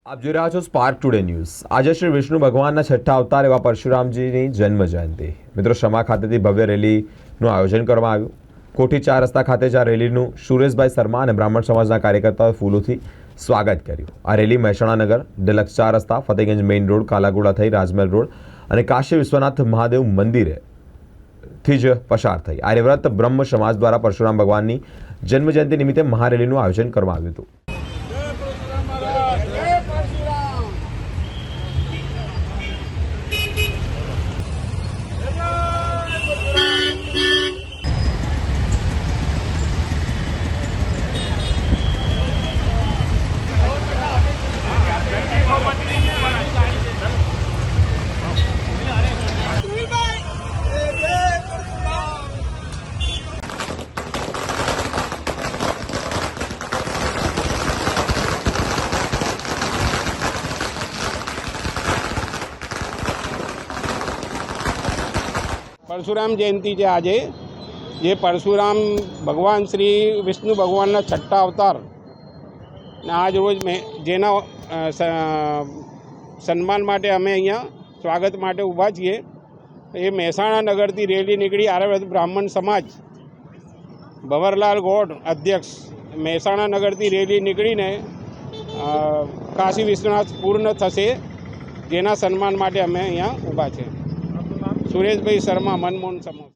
આપ જોઈ રહ્યા છો સ્પાર્ક ટુડે ન્યૂઝ। આજે શ્રી વિષ્ણુ ભગવાનના છઠ્ઠા અવતાર એવા પરશુરામજીની જન્મ જયંતિ મિત્રો સમા ખાતેથી ભવ્ય રેલીનું આયોજન કરવામાં આવ્યું। કોઠી 4 રસ્તા ખાતે જ આ રેલીનું સુરેશભાઈ શર્મા અને બ્રાહ્મણ સમાજના કાર્યકર્તાઓએ ફૂલોથી સ્વાગત કર્યું। આ રેલી મહેસાણા નગર ડિલક્સ 4 રસ્તા ફતેગંજ મેઇન રોડ કાલાગોડા થઈ રાજમહેલ રોડ અને કાશી વિશ્વનાથ મહાદેવ મંદિરેથી જ પસાર થઈ। આર્યવ્રત બ્રહ્મ સમાજ દ્વારા પરશુરામ ભગવાનની જન્મજયંતિ નિમિત્તે મહારેલીનું આયોજન કરવામાં આવ્યું હતું। परशुराम जयंती है आज ये परशुराम भगवान श्री विष्णु भगवान छठ्ठा अवतार आज रोज में जेना सन्मान माटे अमे अहींया स्वागत माटे ऊभा छीए। ये महेसाणा नगर थी रेली निकली आर्यव्रत ब्राह्मण समाज भंवरलाल गौड़ अध्यक्ष महेसाणा नगर थी रेली निकळीने काशी विश्वनाथ पूर्ण थशे जेना सन्मान माटे अमे अहींया ऊभा छे। सुरेशभाई शर्मा मनमोहन समूह।